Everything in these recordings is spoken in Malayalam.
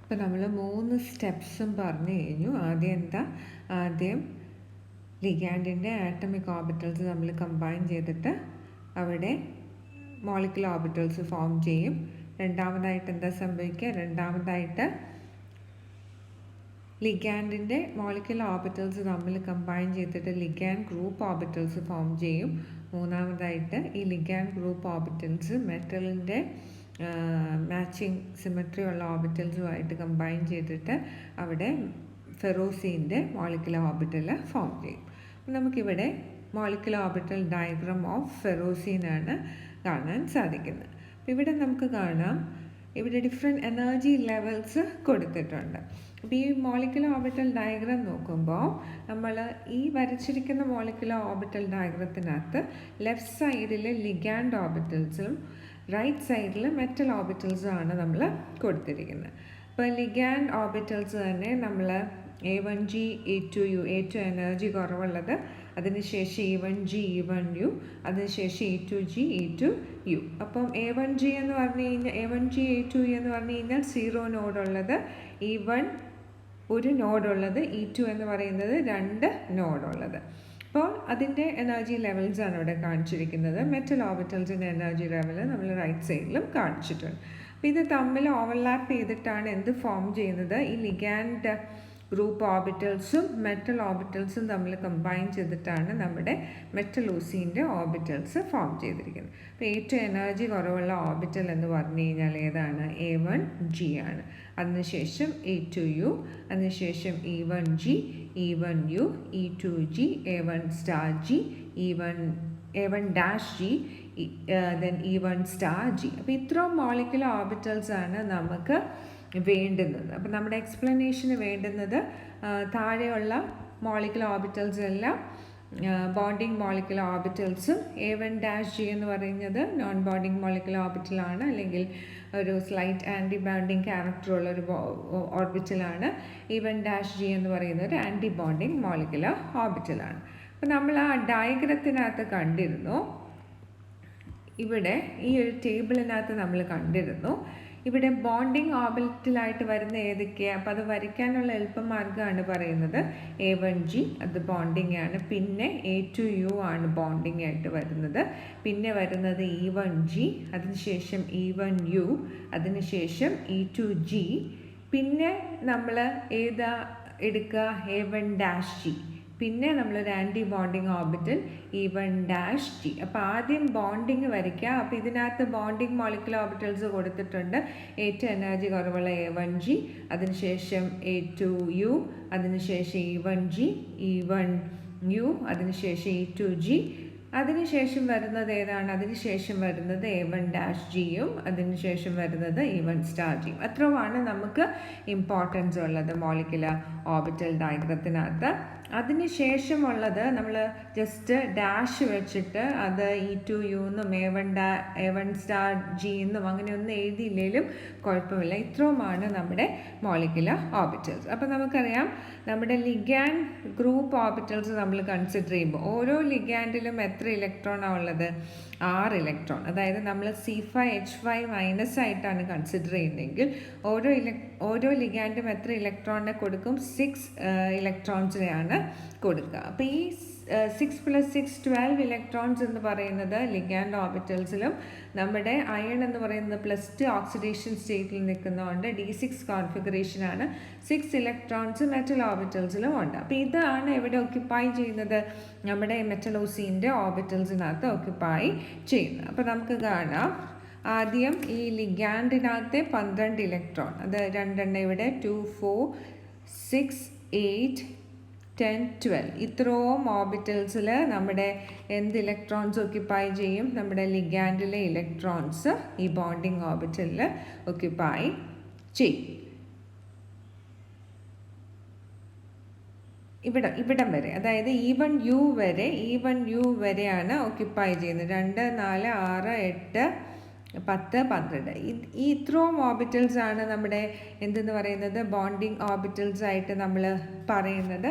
ഇപ്പോൾ നമ്മൾ 3 സ്റ്റെപ്സും പറഞ്ഞു കഴിഞ്ഞു. ആദ്യം ലിഗാൻഡിൻ്റെ ആറ്റമിക് ഓർബിറ്റൽസ് നമ്മൾ കമ്പൈൻ ചെയ്തിട്ട് അവിടെ മോളിക്കുലർ ഓർബിറ്റൽസ് ഫോം ചെയ്യും. രണ്ടാമതായിട്ട് എന്താ സംഭവിക്കുക? രണ്ടാമതായിട്ട് ലിഗാൻഡിൻ്റെ മോളിക്കുലർ ഓർബിറ്റൽസ് തമ്മിൽ കമ്പൈൻ ചെയ്തിട്ട് ലിഗാൻഡ് ഗ്രൂപ്പ് ഓർബിറ്റൽസ് ഫോം ചെയ്യും. മൂന്നാമതായിട്ട് ഈ ലിഗാൻഡ് ഗ്രൂപ്പ് ഓർബിറ്റൽസ് മെറ്റലിൻ്റെ മാച്ചിങ് സിമെട്രി ഉള്ള ഓർബിറ്റൽസുമായിട്ട് കമ്പൈൻ ചെയ്തിട്ട് അവിടെ ഫെറോസീൻ്റെ മോളിക്കുലർ ഓർബിറ്റൽ ഫോം ചെയ്യും. നമുക്കിവിടെ മോളിക്കുലർ ഓർബിറ്റൽ ഡയഗ്രാം ഓഫ് ഫെറോസീനാണ് കാണാൻ സാധിക്കുന്നത്. അപ്പോൾ ഇവിടെ നമുക്ക് കാണാം, ഇവിടെ ഡിഫറെൻറ്റ് എനർജി ലെവൽസ് കൊടുത്തിട്ടുണ്ട്. അപ്പോൾ ഈ മോളിക്കുലർ ഓർബിറ്റൽ ഡയഗ്രാം നോക്കുമ്പോൾ നമ്മൾ ഈ വരച്ചിരിക്കുന്ന മോളിക്കുലർ ഓർബിറ്റൽ ഡയഗ്രത്തിനകത്ത് ലെഫ്റ്റ് സൈഡിൽ ലിഗാൻഡ് ഓർബിറ്റൽസും റൈറ്റ് സൈഡിൽ മെറ്റൽ ഓർബിറ്റൽസും ആണ് നമ്മൾ കൊടുത്തിരിക്കുന്നത്. അപ്പോൾ ലിഗാൻഡ് ഓർബിറ്റൽസ് തന്നെ നമ്മൾ A1G, A2U, A2 എനർജി കുറവുള്ളത്, അതിനുശേഷം E1G, E1U, അതിനുശേഷം E2G, E2U. അപ്പം A1G എന്ന് പറഞ്ഞു കഴിഞ്ഞാൽ A1G, A2U എന്ന് പറഞ്ഞു കഴിഞ്ഞാൽ 0 നോഡുള്ളത്, E1 1 നോഡുള്ളത്, E2 എന്ന് പറയുന്നത് 2 നോഡുള്ളത്. അപ്പോൾ അതിൻ്റെ എനർജി ലെവൽസ് ആണ് ഇവിടെ കാണിച്ചിരിക്കുന്നത്. മെറ്റൽ ഓർബിറ്റൽസിൻ്റെ എനർജി ലെവൽ നമ്മൾ റൈറ്റ് സൈഡിലും കാണിച്ചിട്ടുണ്ട്. അപ്പോൾ ഇത് തമ്മിൽ ഓവർലാപ്പ് ചെയ്തിട്ടാണ് എന്ത് ഫോം ചെയ്യുന്നത്? ഈ ലിഗാൻഡ് ഗ്രൂപ്പ് ഓർബിറ്റൽസും മെറ്റൽ ഓർബിറ്റൽസും തമ്മിൽ കമ്പൈൻ ചെയ്തിട്ടാണ് നമ്മുടെ മെറ്റലൂസീൻ്റെ ഓർബിറ്റൽസ് ഫോം ചെയ്തിരിക്കുന്നത്. അപ്പോൾ ഏറ്റവും എനർജി കുറവുള്ള ഓർബിറ്റൽ എന്ന് പറഞ്ഞു കഴിഞ്ഞാൽ ഏതാണ്? A1G ആണ്. അതിനുശേഷം A2U, അതിനുശേഷം E1G, E1U, E2G, A1*G, A1-G, then E1*G. അപ്പോൾ ഇത്രയും മോളിക്കുലർ ഓർബിറ്റൽസ് ആണ് നമുക്ക് വേണ്ടുന്നത്. അപ്പോൾ നമ്മുടെ എക്സ്പ്ലനേഷന് വേണ്ടുന്നത് താഴെയുള്ള മോളിക്കുലർ ഓർബിറ്റൽസ് എല്ലാം ബോണ്ടിങ് മോളിക്കുലർ ഓർബിറ്റൽസും A1-G എന്ന് പറയുന്നത് നോൺ ബോണ്ടിങ് മോളിക്കുലർ ഓർബിറ്റലാണ്, അല്ലെങ്കിൽ ഒരു സ്ലൈറ്റ് ആൻറ്റി ബോണ്ടിങ് ക്യാരക്ടറുള്ള ഒരു ഓർബിറ്റലാണ്. E1-G എന്ന് പറയുന്നത് ഒരു ആൻറ്റി ബോണ്ടിങ് മോളിക്കുലർ ഓർബിറ്റലാണ്. അപ്പോൾ നമ്മൾ ആ ഡയഗ്രത്തിനകത്ത് കണ്ടിരുന്നു, ഇവിടെ ഈ ഒരു ടേബിളിനകത്ത് നമ്മൾ കണ്ടിരുന്നു, ഇവിടെ ബോണ്ടിങ് ഓർബിറ്റലായിട്ട് വരുന്ന ഏതൊക്കെയാണ്? അപ്പോൾ അത് വരയ്ക്കാനുള്ള എളുപ്പമാർഗ്ഗമാണ് പറയുന്നത്. A1G അത് ബോണ്ടിങ് ആണ്, പിന്നെ A2U ആണ് ബോണ്ടിങ് ആയിട്ട് വരുന്നത്, പിന്നെ വരുന്നത് E1G, അതിനുശേഷം E1U, അതിനുശേഷം E2G, പിന്നെ നമ്മൾ ഏതാ എടുക്കുക? A1-G, പിന്നെ നമ്മളൊരു ആൻറ്റി ബോണ്ടിങ് ഓർബിറ്റൽ E1-G. അപ്പോൾ ആദ്യം ബോണ്ടിങ് വരയ്ക്കുക. അപ്പോൾ ഇതിനകത്ത് ബോണ്ടിങ് മോളിക്കുലർ ഓർബിറ്റൽസ് കൊടുത്തിട്ടുണ്ട്. ഏറ്റവും എനർജി കുറവുള്ള A1G, അതിനുശേഷം A2U, അതിനുശേഷം E1G, E1U, അതിനുശേഷം E2G, അതിനുശേഷം വരുന്നത് ഏതാണ്? അതിനുശേഷം വരുന്നത് A1-Gയും അതിനുശേഷം വരുന്നത് E1*Gയും. അത്രയുമാണ് നമുക്ക് ഇമ്പോർട്ടൻസ് ഉള്ളത് മോളിക്കുലർ ഓർബിറ്റൽ ഡയഗ്രത്തിനകത്ത്. അതിനുശേഷമുള്ളത് നമ്മൾ ജസ്റ്റ് ഡാഷ് വെച്ചിട്ട് അത് E2U എന്നും A1*G എന്നും അങ്ങനെയൊന്നും എഴുതിയില്ലെങ്കിലും കുഴപ്പമില്ല. ഇത്രയുമാണ് നമ്മുടെ മോളിക്കുലർ ഓർബിറ്റൽസ്. അപ്പോൾ നമുക്കറിയാം നമ്മുടെ ലിഗാൻഡ് ഗ്രൂപ്പ് ഓർബിറ്റൽസ് നമ്മൾ കൺസിഡർ ചെയ്യുമ്പോൾ ഓരോ ലിഗാൻഡിലും എത്ര ഇലക്ട്രോണാണ് ഉള്ളത്? 6 ഇലക്ട്രോൺ. അതായത് നമ്മൾ C5H5- ആയിട്ടാണ് കൺസിഡർ ചെയ്യുന്നതെങ്കിൽ ഓരോ ലിഗാൻഡും എത്ര ഇലക്ട്രോണിനെ കൊടുക്കും? 6 ഇലക്ട്രോൺസിനെയാണ് കൊടുക്കുക. അപ്പോൾ ഈ 6 + 6 12 ഇലക്ട്രോൺസ് എന്ന് പറയുന്നത് ലിഗാൻഡ് ഓർബിറ്റൽസിലും, നമ്മുടെ അയൺ എന്ന് പറയുന്നത് +2 ഓക്സിഡേഷൻ സ്റ്റേറ്റിൽ നിൽക്കുന്നതുകൊണ്ട് D6 കോൺഫിഗറേഷനാണ്. 6 ഇലക്ട്രോൺസ് മെറ്റൽ ഓർബിറ്റൽസിലും ഉണ്ട്. അപ്പോൾ ഇതാണ് എവിടെ ഓക്യുപ്പൈ ചെയ്യുന്നത്? നമ്മുടെ മെറ്റലൂസീൻ്റെ ഓർബിറ്റൽസിനകത്ത് ഓക്യുപ്പൈ ചെയ്യുന്നത്. അപ്പോൾ നമുക്ക് കാണാം, ആദ്യം ഈ ലിഗാൻഡിനകത്തെ 12 ഇലക്ട്രോൺ, അത് രണ്ടെണ്ണം ഇവിടെ 2, 4, 6, 8, 10, 12 ഇത്രയും ഓർബിറ്റൽസിൽ നമ്മുടെ എന്ത് ഇലക്ട്രോൺസ് ഓക്യുപ്പൈ ചെയ്യും? നമ്മുടെ ലിഗാൻഡിലെ ഇലക്ട്രോൺസ് ഈ ബോണ്ടിങ് ഓർബിറ്റലിൽ ഓക്യുപ്പൈ ചെയ്യും. ഇവിടം വരെ, അതായത് E1U വരെയാണ് ഓക്യുപ്പൈ ചെയ്യുന്നത്. 2, 4, 6, 8, 10, 12 ഈ ഇത്രയും ഓർബിറ്റൽസ് ആണ് നമ്മുടെ എന്തെന്ന് പറയുന്നത്? ബോണ്ടിങ് ഓർബിറ്റൽസ് ആയിട്ട് നമ്മൾ പറയുന്നത്.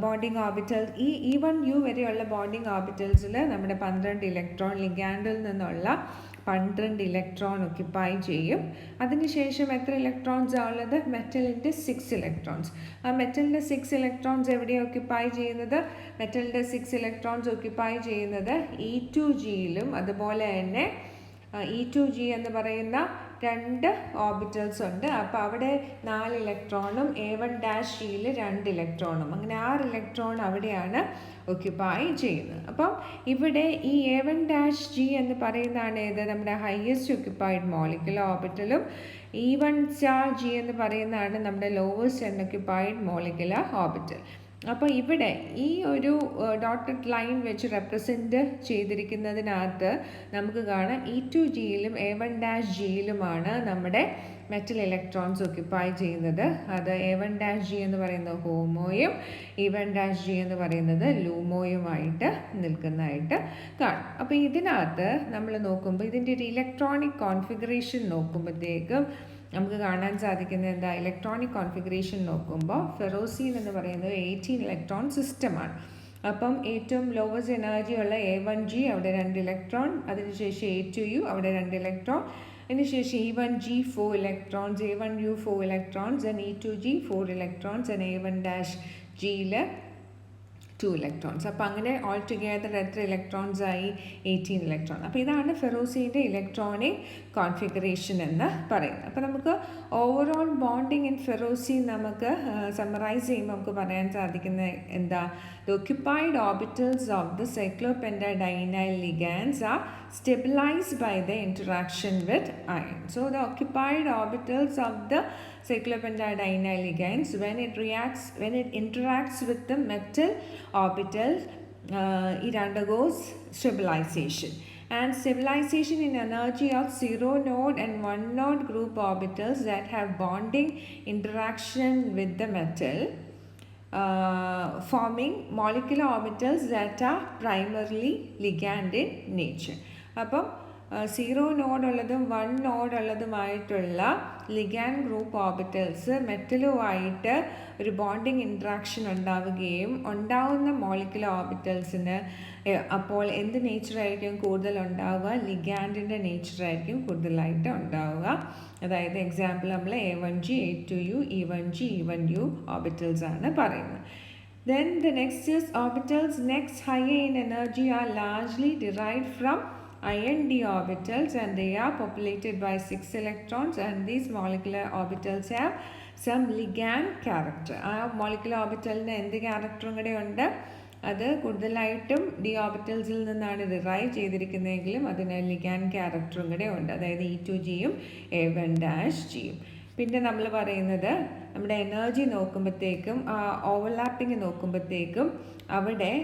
ബോണ്ടിങ് ഓർബിറ്റൽ ഈ E1U വരെയുള്ള ബോണ്ടിങ് ഓർബിറ്റൽസിൽ നമ്മുടെ 12 ഇലക്ട്രോൺ, ലിഗാൻഡിൽ നിന്നുള്ള 12 ഇലക്ട്രോൺ ഒക്യുപ്പൈ ചെയ്യും. അതിനുശേഷം എത്ര ഇലക്ട്രോൺസ് ഉള്ളത്? മെറ്റലിൻ്റെ 6 ഇലക്ട്രോൺസ്. ആ മെറ്റലിൻ്റെ 6 ഇലക്ട്രോൺസ് എവിടെയാണ് ഒക്യുപ്പൈ ചെയ്യുന്നത്? മെറ്റലിൻ്റെ 6 ഇലക്ട്രോൺസ് ഒക്യുപ്പൈ ചെയ്യുന്നത് E2Gയിലും അതുപോലെ തന്നെ E2G എന്ന് പറയുന്ന 2 ഓർബിറ്റൽസ് ഉണ്ട്. അപ്പോൾ അവിടെ 4 ഇലക്ട്രോണും A1-Gയിൽ 2 ഇലക്ട്രോണും, അങ്ങനെ 6 ഇലക്ട്രോൺ അവിടെയാണ് ഒക്യുപ്പൈ ചെയ്യുന്നത്. അപ്പം ഇവിടെ ഈ A1-G എന്ന് പറയുന്നതാണ് ഏത്? നമ്മുടെ ഹയസ്റ്റ് ഒക്യുപ്പൈഡ് മോളിക്കുലർ ഓർബിറ്റലും E1*G എന്ന് പറയുന്നതാണ് നമ്മുടെ ലോവസ്റ്റ് അൺഒക്യുപ്പൈഡ് മോളിക്കുലർ ഓർബിറ്റൽ. അപ്പോൾ ഇവിടെ ഈ ഒരു ഡോട്ടഡ് ലൈൻ വെച്ച് റെപ്രസെൻറ്റ് ചെയ്തിരിക്കുന്നതിനകത്ത് നമുക്ക് കാണാം E2Gയിലും A1-Gയിലുമാണ് നമ്മുടെ മെറ്റൽ ഇലക്ട്രോൺസ് ഒക്യുപ്പൈ ചെയ്യുന്നത്. അത് A1-G എന്ന് പറയുന്നത് ഹോമോയും E1-G എന്ന് പറയുന്നത് ലൂമോയുമായിട്ട് നിൽക്കുന്നതായിട്ട് കാണും. അപ്പോൾ ഇതിനകത്ത് നമ്മൾ നോക്കുമ്പോൾ ഇതിൻ്റെ ഒരു ഇലക്ട്രോണിക് കോൺഫിഗറേഷൻ നോക്കുമ്പോഴത്തേക്കും നമുക്ക് കാണാൻ സാധിക്കുന്നത് എന്താ? ഇലക്ട്രോണിക് കോൺഫിഗറേഷൻ നോക്കുമ്പോൾ ഫെറോസീൻ എന്ന് പറയുന്നത് 18 ഇലക്ട്രോൺ സിസ്റ്റമാണ്. അപ്പം ഏറ്റവും ലോവസ്റ്റ് എനർജി ഉള്ള A1G അവിടെ 2 ഇലക്ട്രോൺ, അതിനുശേഷം A2U അവിടെ 2 ഇലക്ട്രോൺ, അതിനുശേഷം E1G 4 electrons, A1U 4 electrons, and E2G 4 electrons, and A1-Gയിൽ 2 ഇലക്ട്രോൺസ്. അപ്പോൾ അങ്ങനെ ഓൾ ടുഗെദർ എത്ര ഇലക്ട്രോൺസ് ആയി? 18 ഇലക്ട്രോൺ. അപ്പോൾ ഇതാണ് ഫെറോസീൻ്റെ ഇലക്ട്രോണിക് കോൺഫിഗറേഷൻ എന്ന് പറയുന്നത്. അപ്പോൾ നമുക്ക് ഓവറോൾ ബോണ്ടിങ് ഇൻ ഫെറോസീൻ നമുക്ക് സമ്മറൈസ് ചെയ്യുമ്പോൾ നമുക്ക് പറയാൻ സാധിക്കുന്ന എന്താ? The occupied orbitals of the cyclopentadienyl ligands are stabilized by the interaction with iron. So the occupied orbitals of the cyclopentadienyl ligands, when it interacts with the metal orbital, it undergoes stabilization. And stabilization in energy of 0 node and 1 node group orbitals that have bonding interaction with the metal, forming molecular orbitals that are primarily ligand in nature. അപ്പം 0 നോഡ് ഉള്ളതും 1 നോഡ് ഉള്ളതുമായിട്ടുള്ള ലിഗാൻഡ് ഗ്രൂപ്പ് ഓർബിറ്റൽസ് മെറ്റലുമായിട്ട് ഒരു ബോണ്ടിങ് ഇൻട്രാക്ഷൻ ഉണ്ടാവുകയും ഉണ്ടാവുന്ന മോളിക്കുലർ ഓർബിറ്റൽസിന് അപ്പോൾ എന്ത് നേച്ചറായിരിക്കും കൂടുതൽ ഉണ്ടാവുക? ലിഗാൻഡിൻ്റെ നേച്ചറായിരിക്കും കൂടുതലായിട്ട് ഉണ്ടാവുക. അതായത് എക്സാമ്പിൾ നമ്മൾ A1G, A2U, E1G, E1U orbitals ആണ് പറയുന്നത്. Then the next is orbitals next higher in energy are largely derived from iron d orbitals, and they are populated by 6 electrons, and these molecular orbitals have some ligand character. ആ molecular orbitalന് എന്ത് ക്യാരക്ടറും കൂടെ ഉണ്ട്? അത് കൂടുതലായിട്ടും ഡി ഓർബിറ്റൽസിൽ നിന്നാണ് ഡിറൈവ് ചെയ്തിരിക്കുന്നതെങ്കിലും അതിന് ലിഗാൻഡ് ക്യാരക്ടറും കൂടെ ഉണ്ട്. അതായത് E2Gയും A1-Gയും. പിന്നെ നമ്മൾ പറയുന്നത് നമ്മുടെ എനർജി നോക്കുമ്പോഴത്തേക്കും ഓവർലാപ്പിംഗ് നോക്കുമ്പോഴത്തേക്കും അവിടെ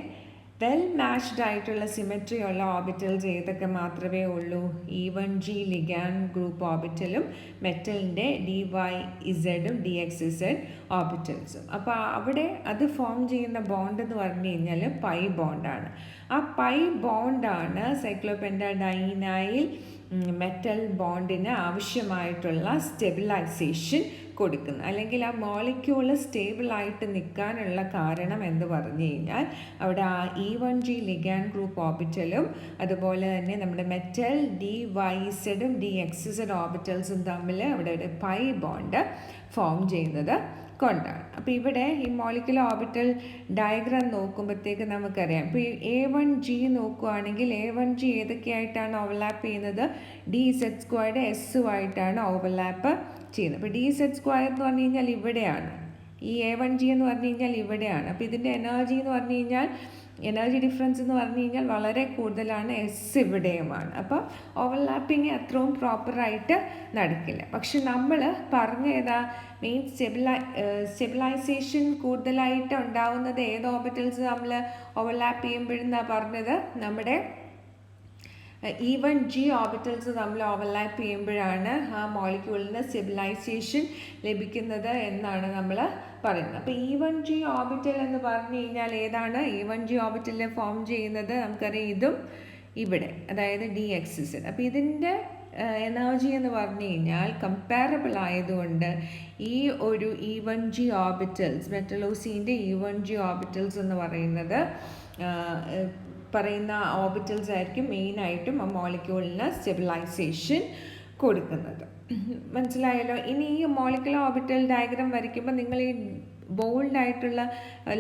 വെൽ മാച്ച്ഡ് ആയിട്ടുള്ള സിമെട്രി ഉള്ള ഓർബിറ്റൽസ് ഏതൊക്കെ മാത്രമേ ഉള്ളൂ? E1G ലിഗാൻഡ് ഗ്രൂപ്പ് ഓർബിറ്റലും മെറ്റലിൻ്റെ DYZ DXZ ഓർബിറ്റൽസും. അപ്പോൾ അവിടെ അത് ഫോം ചെയ്യുന്ന ബോണ്ട് എന്ന് പറഞ്ഞു കഴിഞ്ഞാൽ പൈ ബോണ്ടാണ്. ആ പൈ ബോണ്ടാണ് സൈക്ലോപെൻറ്റാഡൈനൈൽ മെറ്റൽ ബോണ്ടിന് ആവശ്യമായിട്ടുള്ള സ്റ്റെബിലൈസേഷൻ കൊടുക്കുന്നത്. അല്ലെങ്കിൽ ആ മോളിക്യൂള് സ്റ്റേബിളായിട്ട് നിൽക്കാനുള്ള കാരണം എന്ന് പറഞ്ഞു കഴിഞ്ഞാൽ അവിടെ ആ E1G ലിഗാൻഡ് ഗ്രൂപ്പ് ഓർബിറ്റലും അതുപോലെ തന്നെ നമ്മുടെ മെറ്റൽ DYZും DXZ ഓർബിറ്റൽസും തമ്മിൽ അവിടെ ഒരു പൈ ബോണ്ട് ഫോം ചെയ്യുന്നത് കൊണ്ടാണ്. അപ്പോൾ ഇവിടെ ഈ മോളിക്കുലർ ഓർബിറ്റൽ ഡയഗ്രാം നോക്കുമ്പോഴത്തേക്ക് നമുക്കറിയാം. ഇപ്പോൾ ഈ A1G നോക്കുകയാണെങ്കിൽ A1G ഏതൊക്കെയായിട്ടാണ് ഓവർലാപ്പ് ചെയ്യുന്നത്? DZ² Sയുമായിട്ടാണ് ഓവർലാപ്പ് ചെയ്യുന്നത്. അപ്പോൾ DZ² എന്ന് പറഞ്ഞു കഴിഞ്ഞാൽ ഇവിടെയാണ്, ഈ A1G എന്ന് പറഞ്ഞു കഴിഞ്ഞാൽ ഇവിടെയാണ്. അപ്പോൾ ഇതിൻ്റെ എനർജി എന്ന് പറഞ്ഞു കഴിഞ്ഞാൽ എനർജി ഡിഫറൻസ് എന്ന് പറഞ്ഞു കഴിഞ്ഞാൽ വളരെ കൂടുതലാണ്, എസ് ഇവിടെയുമാണ്. അപ്പോൾ ഓവർലാപ്പിംഗ് അത്രയും പ്രോപ്പറായിട്ട് നടക്കില്ല. പക്ഷെ നമ്മൾ പറഞ്ഞ ഏതാ മെയിൻ സ്റ്റെബിലൈസേഷൻ കൂടുതലായിട്ട് ഉണ്ടാവുന്നത് ഏത് ഓർബിറ്റൽസ് നമ്മൾ ഓവർലാപ്പ് ചെയ്യുമ്പോഴെന്നാണ് പറഞ്ഞത്? നമ്മുടെ E1G ഓർബിറ്റൽസ് നമ്മൾ ഓവർലാപ്പ് ചെയ്യുമ്പോഴാണ് ആ മോളിക്യൂളിന് സ്റ്റെബിലൈസേഷൻ ലഭിക്കുന്നത് എന്നാണ് നമ്മൾ പറയുന്നത്. അപ്പോൾ E1G ഓർബിറ്റൽ എന്ന് പറഞ്ഞു കഴിഞ്ഞാൽ ഏതാണ്? E1G ഓർബിറ്റലിനെ ഫോം ചെയ്യുന്നത് നമുക്കറിയാം ഇതും ഇവിടെ, അതായത് DXZ. അപ്പോൾ ഇതിൻ്റെ എനർജി എന്ന് പറഞ്ഞു കഴിഞ്ഞാൽ കമ്പാരബിൾ ആയതുകൊണ്ട് ഈ ഒരു E1G ഓർബിറ്റൽസ് മെറ്റലോസീൻ്റെ E1G ഓർബിറ്റൽസ് എന്ന് പറയുന്നത് പറയുന്ന ഓർബിറ്റൽസ് ആയിരിക്കും മെയിനായിട്ടും ആ മോളിക്യൂളിന് സ്റ്റെബിലൈസേഷൻ കൊടുക്കുന്നത്. മനസ്സിലായല്ലോ. ഇനി ഈ മോളിക്കുലർ ഓർബിറ്റൽ ഡയഗ്രാം വരയ്ക്കുമ്പോൾ നിങ്ങൾ ഈ ബോൾഡായിട്ടുള്ള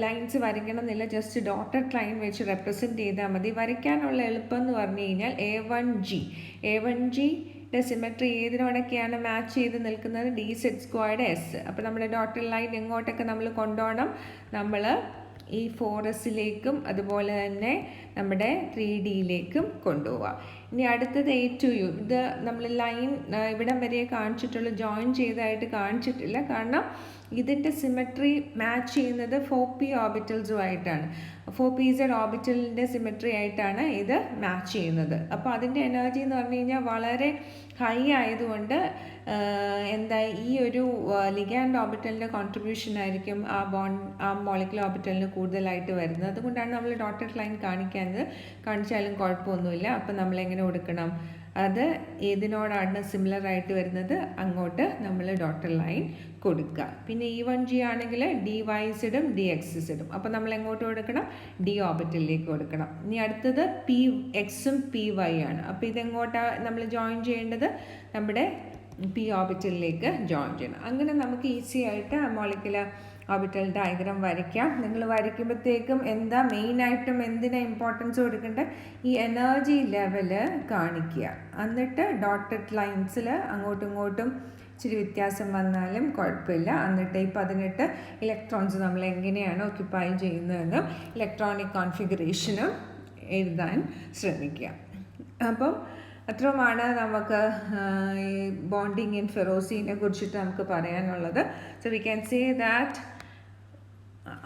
ലൈൻസ് വരയ്ക്കണം എന്നില്ല, ജസ്റ്റ് ഡോട്ടഡ് ലൈൻ വെച്ച് റെപ്രസെൻറ്റ് ചെയ്താൽ മതി. വരയ്ക്കാനുള്ള എളുപ്പം എന്ന് പറഞ്ഞു കഴിഞ്ഞാൽ A1Gയുടെ സിമെട്രി ഏതിനോടൊക്കെയാണ് മാച്ച് ചെയ്ത് നിൽക്കുന്നത്? D(Z²)S. അപ്പോൾ നമ്മുടെ ഡോട്ടഡ് ലൈൻ എങ്ങോട്ടൊക്കെ നമ്മൾ കൊണ്ടുപോകണം? നമ്മൾ ഈ 4Sലേക്കും അതുപോലെ തന്നെ നമ്മുടെ 3Dയിലേക്കും കൊണ്ടുപോവാം. ഇനി അടുത്തത് A2U. ഇത് നമ്മൾ ലൈൻ ഇവിടം വരെ കാണിച്ചിട്ടുള്ളൂ, ജോയിൻ ചെയ്തതായിട്ട് കാണിച്ചിട്ടില്ല. കാരണം ഇതിൻ്റെ സിമെട്രി മാച്ച് ചെയ്യുന്നത് 4p ഓർബിറ്റൽസുമായിട്ടാണ്. 4pz ഓർബിറ്റലിൻ്റെ സിമെട്രി ആയിട്ടാണ് ഇത് മാച്ച് ചെയ്യുന്നത്. അപ്പോൾ അതിൻ്റെ എനർജി എന്ന് പറഞ്ഞു കഴിഞ്ഞാൽ വളരെ ഹൈ ആയതുകൊണ്ട് ഈ ഒരു ലിഗാൻഡ് ഓർബിറ്റലിൻ്റെ കോൺട്രിബ്യൂഷൻ ആയിരിക്കും ആ മോളിക്കുലർ ഓർബിറ്റലിന് കൂടുതലായിട്ട് വരുന്നത്. അതുകൊണ്ടാണ് നമ്മൾ ഡോട്ടഡ് ലൈൻ കാണിച്ചാലും കുഴപ്പമൊന്നുമില്ല. അപ്പം നമ്മളെങ്ങനെ കൊടുക്കണം? അത് ഏതിനോടാണ് സിമിലർ ആയിട്ട് വരുന്നത് അങ്ങോട്ട് നമ്മൾ ഡോട്ടഡ് ലൈൻ കൊടുക്കുക. പിന്നെ E1G ആണെങ്കിൽ DYZ DXZ. അപ്പോൾ നമ്മൾ എങ്ങോട്ട് കൊടുക്കണം? D ഓർബിറ്റലിലേക്ക് കൊടുക്കണം. ഇനി അടുത്തത് PX PY ആണ്. അപ്പോൾ ഇതെങ്ങോട്ടാണ് നമ്മൾ ജോയിൻ ചെയ്യേണ്ടത്? നമ്മുടെ P ഓർബിറ്റലിലേക്ക് ജോയിൻ ചെയ്യണം. അങ്ങനെ നമുക്ക് ഈസി ആയിട്ട് ആ മോളിക്കുലർ ഓർബിറ്റൽ ഡയഗ്രാം വരയ്ക്കാം. നിങ്ങൾ വരയ്ക്കുമ്പോഴത്തേക്കും മെയിനായിട്ടും എന്തിനാണ് ഇമ്പോർട്ടൻസ് കൊടുക്കേണ്ടത്? ഈ എനർജി ലെവല് കാണിക്കുക. എന്നിട്ട് ഡോട്ടഡ് ലൈൻസിൽ അങ്ങോട്ടും ഇങ്ങോട്ടും ഇച്ചിരി വ്യത്യാസം വന്നാലും കുഴപ്പമില്ല. എന്നിട്ട് ഈ 18 ഇലക്ട്രോൺസ് നമ്മൾ എങ്ങനെയാണ് ഓക്യുപ്പൈ ചെയ്യുന്നതെന്നും ഇലക്ട്രോണിക് കോൺഫിഗറേഷനും എഴുതാൻ ശ്രമിക്കുക. അപ്പം അത്രയുമാണ് നമുക്ക് ഈ ബോണ്ടിങ് ഇൻ ഫെറോസിനെ കുറിച്ചിട്ട് നമുക്ക് പറയാനുള്ളത്. So we can say that.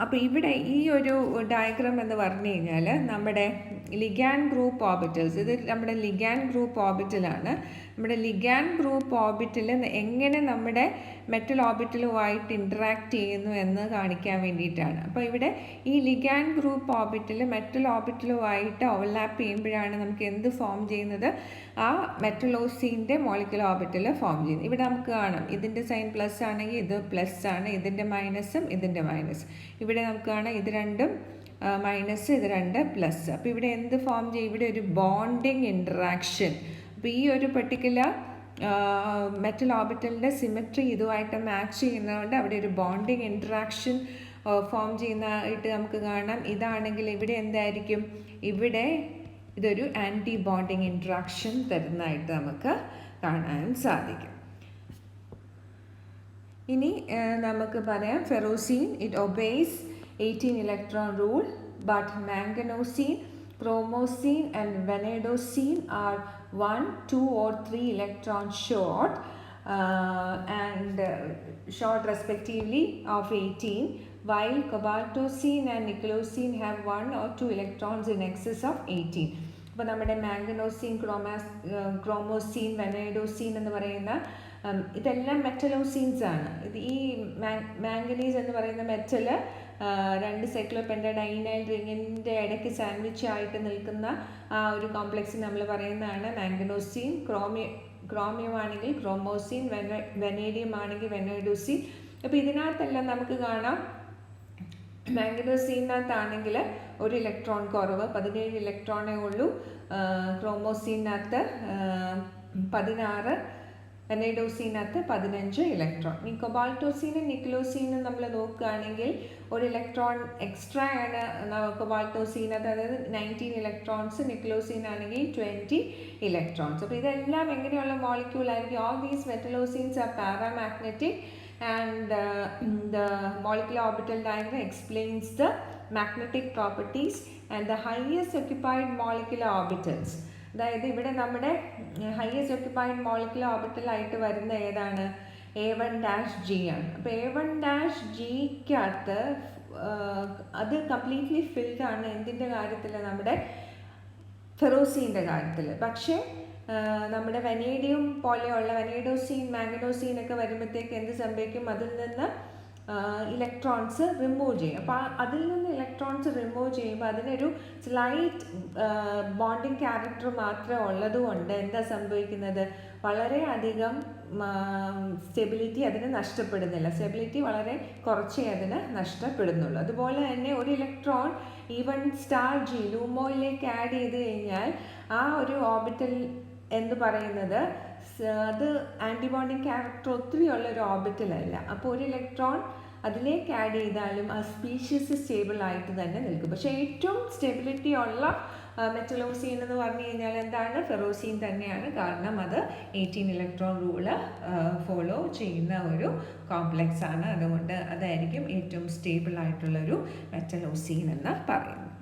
അപ്പോൾ ഇവിടെ ഈ ഒരു ഡയഗ്രാം എന്ന് പറഞ്ഞു കഴിഞ്ഞാൽ നമ്മുടെ ലിഗാൻഡ് ഗ്രൂപ്പ് ഓർബിറ്റൽസ്, ഇത് നമ്മുടെ ലിഗാൻഡ് ഗ്രൂപ്പ് ഓർബിറ്റലാണ്. നമ്മുടെ ലിഗാൻഡ് ഗ്രൂപ്പ് ഓർബിറ്റൽ എങ്ങനെ നമ്മുടെ മെറ്റൽ ഓർബിറ്റലുമായിട്ട് ഇൻറ്ററാക്ട് ചെയ്യുന്നു എന്ന് കാണിക്കാൻ വേണ്ടിയിട്ടാണ്. അപ്പോൾ ഇവിടെ ഈ ലിഗാൻഡ് ഗ്രൂപ്പ് ഓർബിറ്റൽ മെറ്റൽ ഓർബിറ്റലുമായിട്ട് ഓവർലാപ്പ് ചെയ്യുമ്പോഴാണ് നമുക്ക് എന്ത് ഫോം ചെയ്യുന്നത്? ആ മെറ്റലോസീൻ്റെ മോളിക്കുലർ ഓർബിറ്റൽ ഫോം ചെയ്യുന്നത്. ഇവിടെ നമുക്ക് കാണാം, ഇതിൻ്റെ സൈൻ പ്ലസ് ആണെങ്കിൽ ഇത് പ്ലസ് ആണ്, ഇതിൻ്റെ മൈനസും ഇതിൻ്റെ മൈനസ്. ഇവിടെ നമുക്ക് കാണാം ഇത് രണ്ടും മൈനസ്, ഇത് രണ്ട് പ്ലസ്. അപ്പോൾ ഇവിടെ എന്ത് ഫോം ചെയ്യും? ഇവിടെ ഒരു ബോണ്ടിങ് ഇൻറ്ററാക്ഷൻ. അപ്പോൾ ഈ ഒരു പെർട്ടിക്കുലർ മെറ്റൽ ഓർബിറ്റലിൻ്റെ സിമെട്രി ഇതുമായിട്ട് മാച്ച് ചെയ്യുന്നതുകൊണ്ട് അവിടെ ഒരു ബോണ്ടിങ് ഇൻറ്ററാക്ഷൻ ഫോം ചെയ്യുന്നതായിട്ട് നമുക്ക് കാണാം. ഇതാണെങ്കിൽ ഇവിടെ എന്തായിരിക്കും? ഇവിടെ ഇതൊരു ആൻറ്റി ബോണ്ടിങ് ഇൻറ്ററാക്ഷൻ തരുന്നതായിട്ട് നമുക്ക് കാണാൻ സാധിക്കും. ഇനി നമുക്ക് പറയാം ferrocene it obeys 18 electron rule, but manganocene, chromosine and vanadosine are 1, 2 or 3 electrons short short respectively of 18, while cobaltosine and nickelosine have 1 or 2 electrons in excess of 18. അപ്പോൾ നമ്മുടെ മാംഗനോസീൻ, ക്രോമോസീൻ, വെനൈഡോസീൻ എന്ന് പറയുന്ന ഇതെല്ലാം മെറ്റലോസീൻസ് ആണ്. ഇത് ഈ മാംഗനീസ് എന്ന് പറയുന്ന മെറ്റൽ 2 സൈക്ലോപെൻറ്റഡൈനൈൽ റിങ്ങിൻ്റെ ഇടയ്ക്ക് സാൻഡ്വിച്ച് ആയിട്ട് നിൽക്കുന്ന ആ ഒരു കോംപ്ലക്സ് നമ്മൾ പറയുന്നതാണ് മാംഗനോസീൻ. ക്രോമിയം ആണെങ്കിൽ ക്രോമോസീൻ, വെനേഡിയം ആണെങ്കിൽ വെനൈഡോസീൻ. അപ്പോൾ ഇതിനകത്തെല്ലാം നമുക്ക് കാണാം മാംഗനോസീനകത്താണെങ്കിൽ 1 ഇലക്ട്രോൺ കുറവ്, 17 ഇലക്ട്രോണേ ഉള്ളൂ. ക്രോമോസീനകത്ത് 16, വെനൈഡോസീനകത്ത് 15 ഇലക്ട്രോൺ. ഈ കൊബാൾട്ടോസീനും നിക്കലോസീനും നമ്മൾ നോക്കുകയാണെങ്കിൽ 1 ഇലക്ട്രോൺ എക്സ്ട്രാ ആണ് കൊബാൾട്ടോസീനകത്ത്, അതായത് 19 ഇലക്ട്രോൺസ്. നിക്കലോസീൻ ആണെങ്കിൽ 20 ഇലക്ട്രോൺസ്. അപ്പോൾ ഇതെല്ലാം എങ്ങനെയുള്ള മോളിക്യൂൾ ആയിരിക്കും? All these metallocenes are paramagnetic and the molecular orbital diagram explains the magnetic properties and the highest occupied molecular orbitals. അതായത് ഇവിടെ നമ്മുടെ ഹയസ്റ്റ് ഒക്യുപ്പൈഡ് മോളിക്കുലർ ഓർബിറ്റൽ ആയിട്ട് വരുന്ന ഏതാണ്? A1-G ആണ്. അപ്പോൾ A1-Gക്കകത്ത് അത് കംപ്ലീറ്റ്ലി ഫിൽഡ് ആണ്. എന്തിൻ്റെ കാര്യത്തിൽ? നമ്മുടെ ഫെറോസീൻ്റെ കാര്യത്തിൽ. പക്ഷേ നമ്മുടെ വെനേഡിയം പോലെയുള്ള വെനൈഡോസീൻ, മാംഗനോസീൻ ഒക്കെ വരുമ്പോഴത്തേക്ക് എന്ത് സംഭവിക്കും? അതിൽ നിന്ന് ഇലക്ട്രോൺസ് റിമൂവ് ചെയ്യും. അപ്പോൾ അതിൽ നിന്ന് ഇലക്ട്രോൺസ് റിമൂവ് ചെയ്യുമ്പോൾ അതിനൊരു സ്ലൈറ്റ് ബോണ്ടിങ് ക്യാരക്ടർ മാത്രമേ ഉള്ളതുകൊണ്ട് എന്താ സംഭവിക്കുന്നത്? വളരെയധികം സ്റ്റെബിലിറ്റി അതിന് നഷ്ടപ്പെടുന്നില്ല. സ്റ്റെബിലിറ്റി വളരെ കുറച്ചേ അതിന് നഷ്ടപ്പെടുന്നുള്ളൂ. അതുപോലെ തന്നെ 1 ഇലക്ട്രോൺ ഈവൺ സ്റ്റാർ ജി ലൂമോയിലേക്ക് ആഡ് ചെയ്ത് കഴിഞ്ഞാൽ ആ ഒരു ഓർബിറ്റൽ എന്ന് പറയുന്നത് അത് ആൻറ്റിബോണ്ടിങ് ക്യാരക്ടർ ഒത്തിരി ഉള്ള ഒരു ഓർബിറ്റലല്ല. അപ്പോൾ ഒരു ഇലക്ട്രോൺ അതിലേക്ക് ആഡ് ചെയ്താലും ആ സ്പീഷീസ് സ്റ്റേബിൾ ആയിട്ട് തന്നെ നിൽക്കും. പക്ഷേ ഏറ്റവും സ്റ്റെബിലിറ്റി ഉള്ള മെറ്റലോസീൻ എന്ന് പറഞ്ഞു കഴിഞ്ഞാൽ എന്താണ്? ഫെറോസീൻ തന്നെയാണ്. കാരണം അത് 18 ഇലക്ട്രോൺ റൂള് ഫോളോ ചെയ്യുന്ന ഒരു കോംപ്ലക്സ് ആണ്. അതുകൊണ്ട് അതായിരിക്കും ഏറ്റവും സ്റ്റേബിൾ ആയിട്ടുള്ളൊരു മെറ്റലോസീൻ എന്ന് പറയുന്നത്.